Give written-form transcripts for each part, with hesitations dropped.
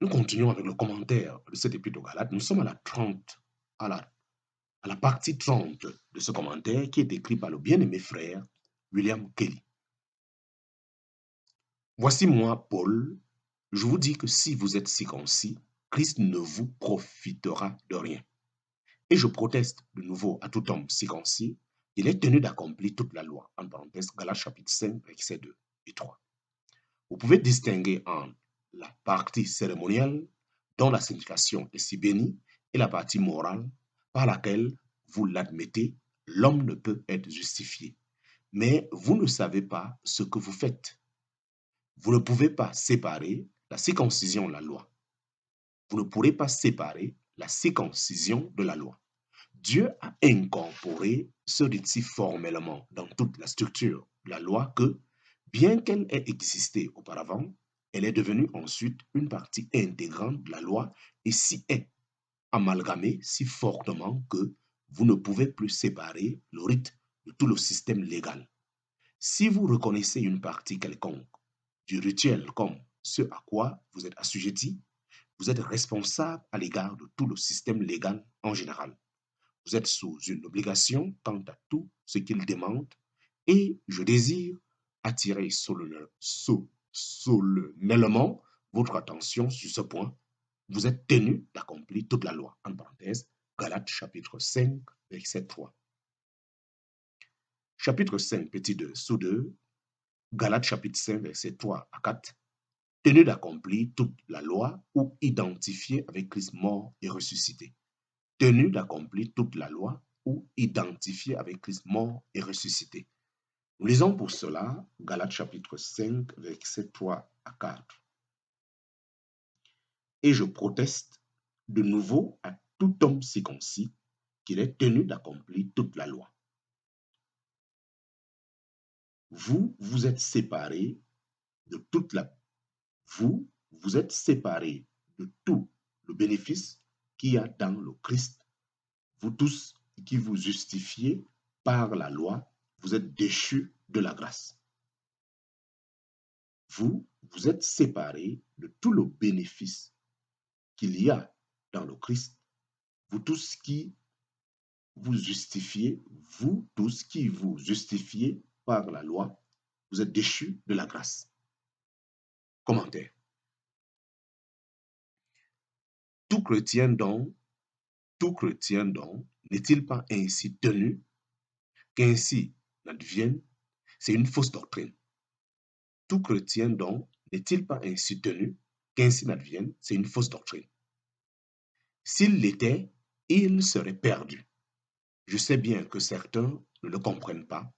Nous continuons avec le commentaire de cet épître aux Galates. Nous sommes à la 30, à la partie 30 de ce commentaire qui est écrit par le bien-aimé frère William Kelly. Voici moi, Paul, je vous dis que si vous êtes circoncis, Christ ne vous profitera de rien. Et je proteste de nouveau à tout homme circoncis, il est tenu d'accomplir toute la loi. En parenthèse, Galates chapitre 5, versets 2 et 3. Vous pouvez distinguer entre la partie cérémonielle, dont la signification est si bénie, et la partie morale, par laquelle, vous l'admettez, l'homme ne peut être justifié. Mais vous ne savez pas ce que vous faites. Vous ne pouvez pas séparer la circoncision de la loi. Vous ne pourrez pas séparer la circoncision de la loi. Dieu a incorporé ce rite formellement dans toute la structure de la loi que, bien qu'elle ait existé auparavant, elle est devenue ensuite une partie intégrante de la loi et s'y est amalgamée si fortement que vous ne pouvez plus séparer le rite de tout le système légal. Si vous reconnaissez une partie quelconque du rituel comme ce à quoi vous êtes assujetti, vous êtes responsable à l'égard de tout le système légal en général. Vous êtes sous une obligation quant à tout ce qu'il demande et je désire attirer solennellement votre attention sur ce point. Vous êtes tenu d'accomplir toute la loi. En parenthèse, Galates chapitre 5, verset 3. Chapitre 5, petit 2, sous 2, Galates chapitre 5, verset 3 à 4. Tenu d'accomplir toute la loi ou identifié avec Christ mort et ressuscité. Tenu d'accomplir toute la loi ou identifié avec Christ mort et ressuscité. Nous lisons pour cela Galates chapitre 5, versets 3 à 4. Et je proteste de nouveau à tout homme circoncis qu'il est tenu d'accomplir toute la loi. Vous, vous êtes séparés de toute la... Vous êtes séparés de tout le bénéfice qu'il y a dans le Christ. Vous tous qui vous justifiez par la loi, vous êtes déchus de la grâce. Vous, vous êtes séparés de tout le bénéfice qu'il y a dans le Christ. Vous tous qui vous justifiez, vous tous qui vous justifiez par la loi, vous êtes déchus de la grâce. Commentaire. Tout chrétien donc, n'est-il pas ainsi tenu qu'ainsi n'advienne? C'est une fausse doctrine. Tout chrétien donc n'est-il pas ainsi tenu qu'ainsi n'advienne? C'est une fausse doctrine. S'il l'était, il serait perdu. Je sais bien que certains ne le comprennent pas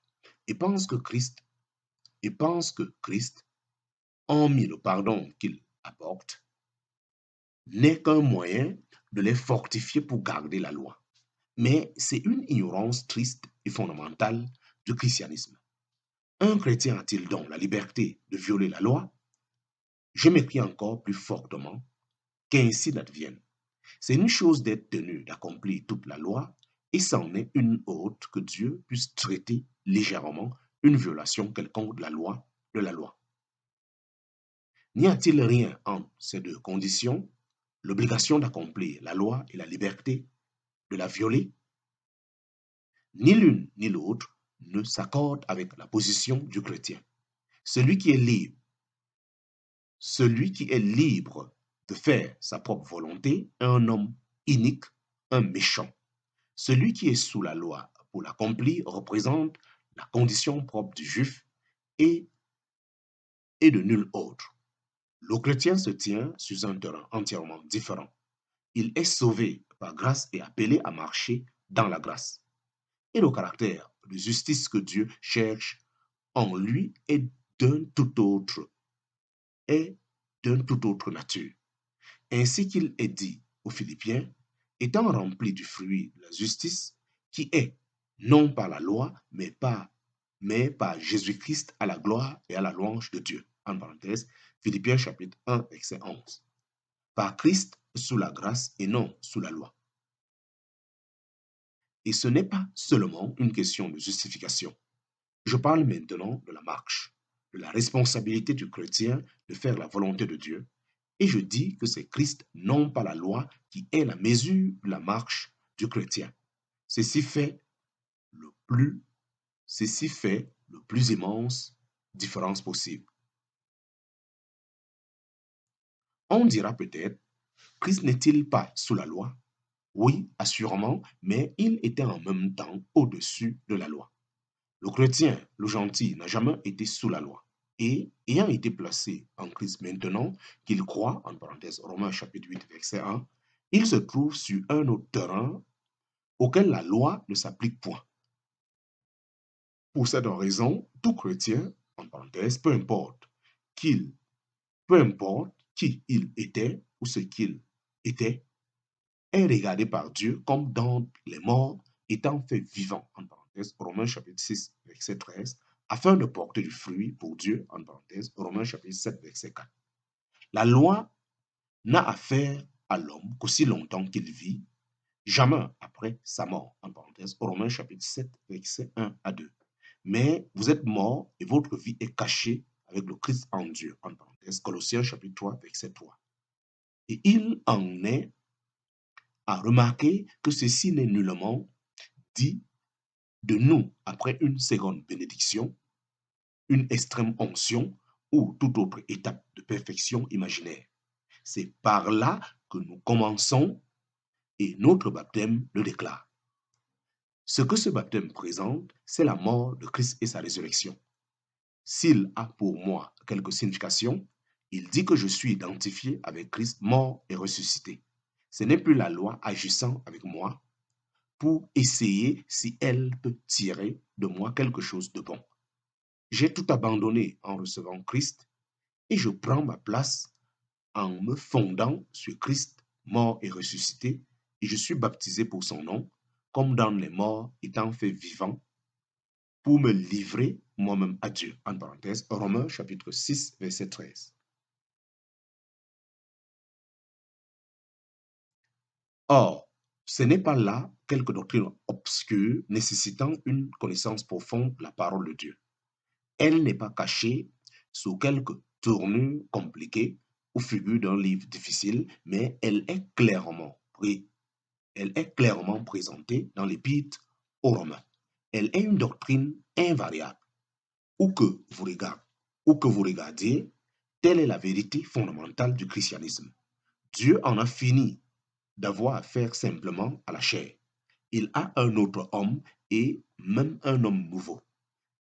et pensent que Christ, hormis le pardon qu'il apporte, n'est qu'un moyen de les fortifier pour garder la loi. Mais c'est une ignorance triste et fondamentale du christianisme. Un chrétien a-t-il donc la liberté de violer la loi? Je m'écris encore plus fortement qu'ainsi n'advienne. C'est une chose d'être tenu d'accomplir toute la loi, et c'en est une autre que Dieu puisse traiter légèrement une violation quelconque de la loi. N'y a-t-il rien entre ces deux conditions, l'obligation d'accomplir la loi et la liberté de la violer? Ni l'une ni l'autre ne s'accorde avec la position du chrétien. Celui qui est libre de faire sa propre volonté est un homme inique, un méchant. Celui qui est sous la loi pour l'accomplir représente la condition propre du juif et de nul autre. Le chrétien se tient sur un terrain entièrement différent. Il est sauvé par grâce et appelé à marcher dans la grâce. Et le caractère de justice que Dieu cherche en lui est d'une toute autre nature. Ainsi qu'il est dit aux Philippiens, étant rempli du fruit de la justice, qui est, non par la loi, mais par Jésus-Christ à la gloire et à la louange de Dieu. En parenthèse, Philippiens chapitre 1, verset 11. Par Christ sous la grâce et non sous la loi. Et ce n'est pas seulement une question de justification. Je parle maintenant de la marche, de la responsabilité du chrétien de faire la volonté de Dieu Et je dis que c'est Christ, non pas la loi, qui est la mesure de la marche du chrétien. Ceci fait le plus, ceci fait le plus immense différence possible. On dira peut-être, Christ n'est-il pas sous la loi? Oui, assurément, mais il était en même temps au-dessus de la loi. Le chrétien, le gentil, n'a jamais été sous la loi. Et ayant été placé en Christ maintenant qu'il croit, en parenthèse Romains chapitre 8, verset 1, il se trouve sur un autre terrain auquel la loi ne s'applique point. Pour cette raison, tout chrétien, en parenthèse, peu importe qui il était ou ce qu'il était, est regardé par Dieu comme dans les morts étant fait vivant, en parenthèse, Romains chapitre 6, verset 13, afin de porter du fruit pour Dieu, en parenthèse, Romains chapitre 7, verset 4. La loi n'a affaire à l'homme qu'aussi longtemps qu'il vit, jamais après sa mort, en parenthèse, Romains chapitre 7, verset 1 à 2. Mais vous êtes morts et votre vie est cachée avec le Christ en Dieu, en parenthèse, Colossiens chapitre 3, verset 3. Et il en est à remarquer que ceci n'est nullement dit de nous après une seconde bénédiction, une extrême onction ou toute autre étape de perfection imaginaire. C'est par là que nous commençons et notre baptême le déclare. Ce que ce baptême présente, c'est la mort de Christ et sa résurrection. S'il a pour moi quelque signification, il dit que je suis identifié avec Christ mort et ressuscité. Ce n'est plus la loi agissant avec moi pour essayer si elle peut tirer de moi quelque chose de bon. J'ai tout abandonné en recevant Christ et je prends ma place en me fondant sur Christ mort et ressuscité et je suis baptisé pour son nom, comme dans les morts étant fait vivant pour me livrer moi-même à Dieu. En parenthèse, Romains chapitre 6, verset 13. Or, ce n'est pas là quelque doctrine obscure nécessitant une connaissance profonde de la parole de Dieu. Elle n'est pas cachée sous quelque tournure compliquée ou figure d'un livre difficile, mais elle est clairement présentée dans l'Épître aux Romains. Elle est une doctrine invariable. Où que vous regardez, où que vous regardiez, telle est la vérité fondamentale du christianisme. Dieu en a fini d'avoir affaire simplement à la chair. Il a un autre homme et même un homme nouveau.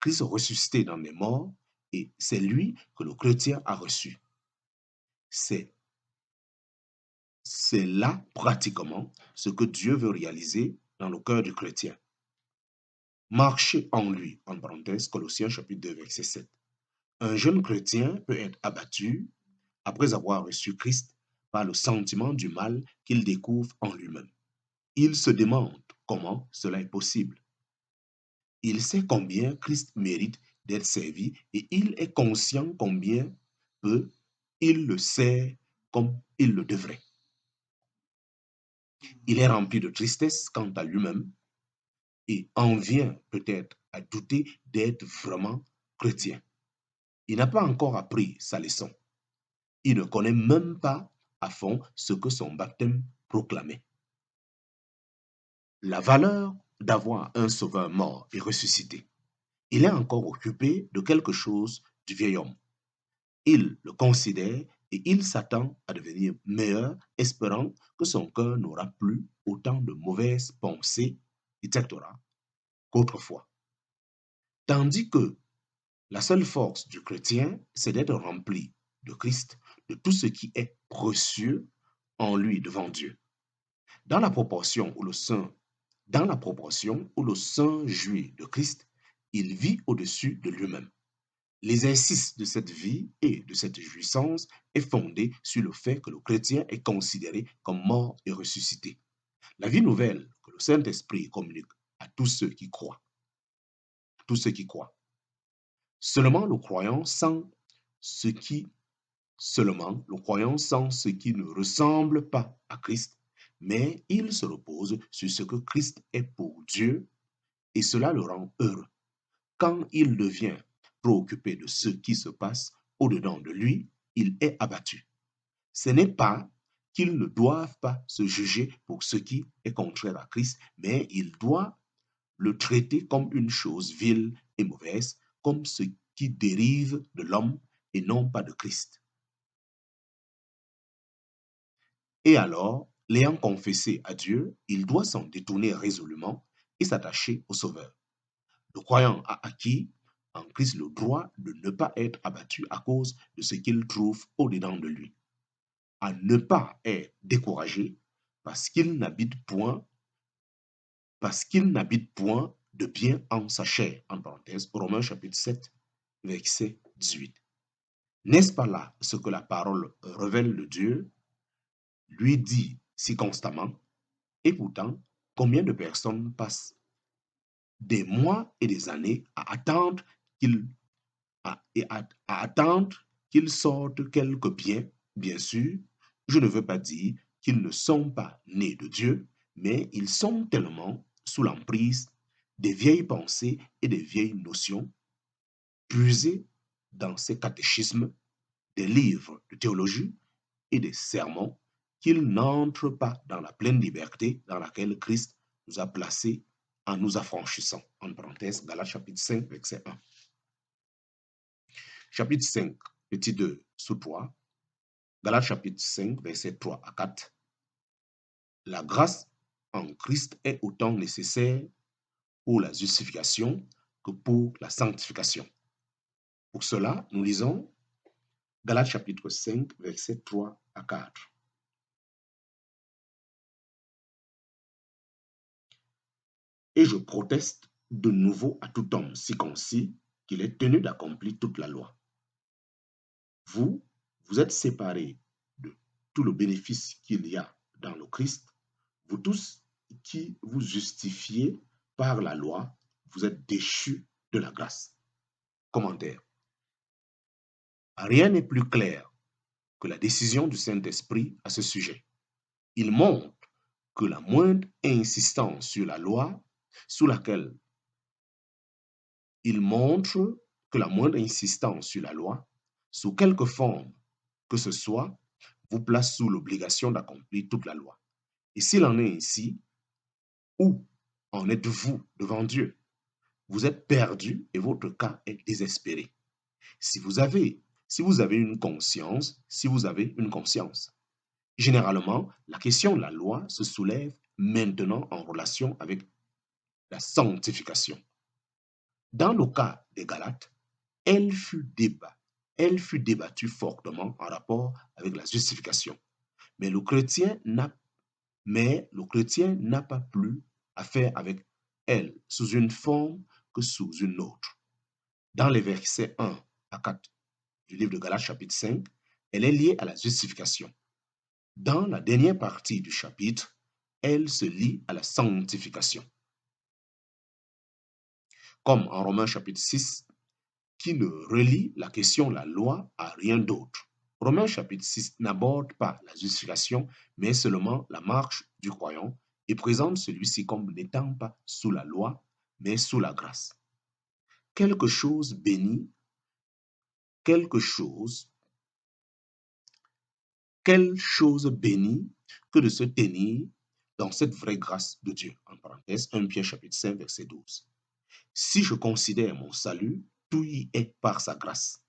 Christ ressuscité dans les morts et c'est lui que le chrétien a reçu. C'est là pratiquement ce que Dieu veut réaliser dans le cœur du chrétien. Marcher en lui, en parenthèse, Colossiens chapitre 2, verset 7. Un jeune chrétien peut être abattu après avoir reçu Christ par le sentiment du mal qu'il découvre en lui-même. Il se demande comment cela est possible. Il sait combien Christ mérite d'être servi et il est conscient combien peu il le sert comme il le devrait. Il est rempli de tristesse quant à lui-même et en vient peut-être à douter d'être vraiment chrétien. Il n'a pas encore appris sa leçon. Il ne connaît même pas à fond ce que son baptême proclamait. La valeur d'avoir un sauveur mort et ressuscité. Il est encore occupé de quelque chose du vieil homme. Il le considère et il s'attend à devenir meilleur, espérant que son cœur n'aura plus autant de mauvaises pensées, etc., qu'autrefois. Tandis que la seule force du chrétien, c'est d'être rempli de Christ, de tout ce qui est précieux en lui devant Dieu. Dans la proportion où le saint jouit de Christ, il vit au-dessus de lui-même. L'exercice de cette vie et de cette jouissance est fondé sur le fait que le chrétien est considéré comme mort et ressuscité. La vie nouvelle que le Saint-Esprit communique à tous ceux qui croient. Tous ceux qui croient. Seulement le croyant sans ce qui ne ressemble pas à Christ, mais il se repose sur ce que Christ est pour Dieu et cela le rend heureux. Quand il devient préoccupé de ce qui se passe au-dedans de lui, il est abattu. Ce n'est pas qu'ils ne doivent pas se juger pour ce qui est contraire à Christ, mais ils doivent le traiter comme une chose vile et mauvaise, comme ce qui dérive de l'homme et non pas de Christ. Et alors, l'ayant confessé à Dieu, il doit s'en détourner résolument et s'attacher au Sauveur. Le croyant a acquis en Christ le droit de ne pas être abattu à cause de ce qu'il trouve au-dedans de lui, à ne pas être découragé parce qu'il n'habite point, de bien en sa chair, en parenthèse, Romains chapitre 7, verset 18. N'est-ce pas là ce que la parole révèle de Dieu, lui dit si constamment, et pourtant, combien de personnes passent des mois et des années à attendre qu'il à attendre qu'il sorte quelque bien, bien sûr, je ne veux pas dire qu'ils ne sont pas nés de Dieu, mais ils sont tellement sous l'emprise des vieilles pensées et des vieilles notions puisées dans ces catéchismes, des livres de théologie et des sermons qu'ils n'entrent pas dans la pleine liberté dans laquelle Christ nous a placés en nous affranchissant. En parenthèse, Galates chapitre 5, verset 1. Chapitre 5, petit 2, sous 3. Galates chapitre 5, verset 3 à 4. La grâce en Christ est autant nécessaire pour la justification que pour la sanctification. Pour cela, nous lisons Galates chapitre 5, verset 3 à 4. Et je proteste de nouveau à tout homme circoncis qu'il est tenu d'accomplir toute la loi. Vous êtes séparés de tout le bénéfice qu'il y a dans le Christ. Vous tous qui vous justifiez par la loi, vous êtes déchus de la grâce. Commentaire. Rien n'est plus clair que la décision du Saint-Esprit à ce sujet. Il montre que la moindre insistance sur la loi, sous laquelle il montre que la moindre insistance sur la loi, sous quelque forme que ce soit, vous place sous l'obligation d'accomplir toute la loi. Et s'il en est ainsi, où en êtes-vous devant Dieu? Vous êtes perdu et votre cas est désespéré. Si vous avez une conscience, Généralement, la question de la loi se soulève maintenant en relation avec la sanctification. Dans le cas des Galates, elle fut débattue fortement en rapport avec la justification. Mais le chrétien n'a pas plus à faire avec elle sous une forme que sous une autre. Dans les versets 1 à 4 du livre de Galates chapitre 5, elle est liée à la justification. Dans la dernière partie du chapitre, elle se lie à la sanctification. Comme en Romains chapitre 6, qui ne relie la question de la loi à rien d'autre. Romains chapitre 6 n'aborde pas la justification, mais seulement la marche du croyant et présente celui-ci comme n'étant pas sous la loi, mais sous la grâce. Quelque chose béni, quelle chose bénie que de se tenir dans cette vraie grâce de Dieu. En parenthèse, 1 Pierre chapitre 5, verset 12. Si je considère mon salut, tout y est par sa grâce.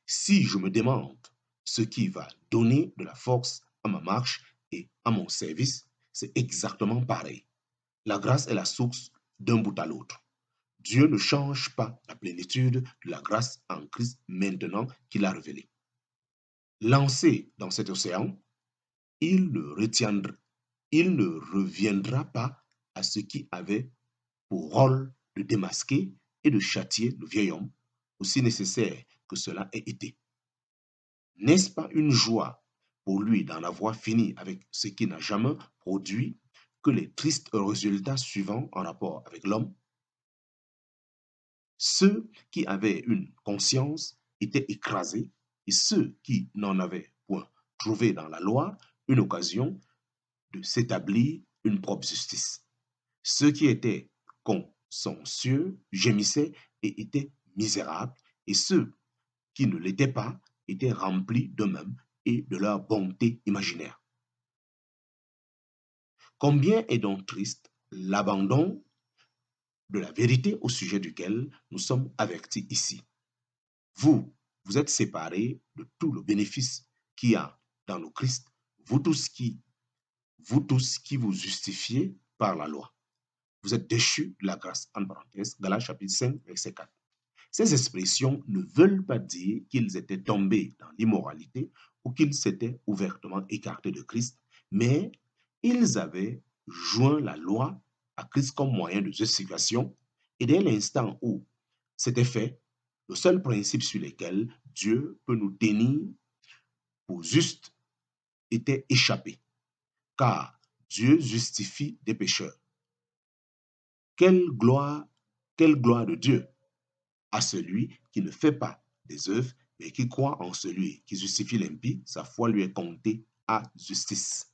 Si je me demande ce qui va donner de la force à ma marche et à mon service, c'est exactement pareil. La grâce est la source d'un bout à l'autre. Dieu ne change pas la plénitude de la grâce en Christ maintenant qu'il a révélé. Lancé dans cet océan, il ne reviendra pas à ce qui avait pour rôle de démasquer et de châtier le vieil homme, aussi nécessaire que cela ait été. N'est-ce pas une joie pour lui d'en avoir fini avec ce qui n'a jamais produit que les tristes résultats suivants en rapport avec l'homme? Ceux qui avaient une conscience étaient écrasés et ceux qui n'en avaient point trouvé dans la loi une occasion de s'établir une propre justice. Ceux qui étaient consciencieux gémissaient et étaient misérables, et ceux qui ne l'étaient pas étaient remplis d'eux-mêmes et de leur bonté imaginaire. Combien est donc triste l'abandon de la vérité au sujet duquel nous sommes avertis ici. Vous, vous êtes séparés de tout le bénéfice qu'il y a dans le Christ, vous tous qui vous justifiez par la loi. Vous êtes déchus de la grâce, en parenthèse, Galates chapitre 5, verset 4. Ces expressions ne veulent pas dire qu'ils étaient tombés dans l'immoralité ou qu'ils s'étaient ouvertement écartés de Christ, mais ils avaient joint la loi à Christ comme moyen de justification, et dès l'instant où c'était fait, le seul principe sur lequel Dieu peut nous tenir pour justes était échappé, car Dieu justifie des pécheurs. Quelle gloire de Dieu à celui qui ne fait pas des œuvres, mais qui croit en celui qui justifie l'impie, sa foi lui est comptée à justice.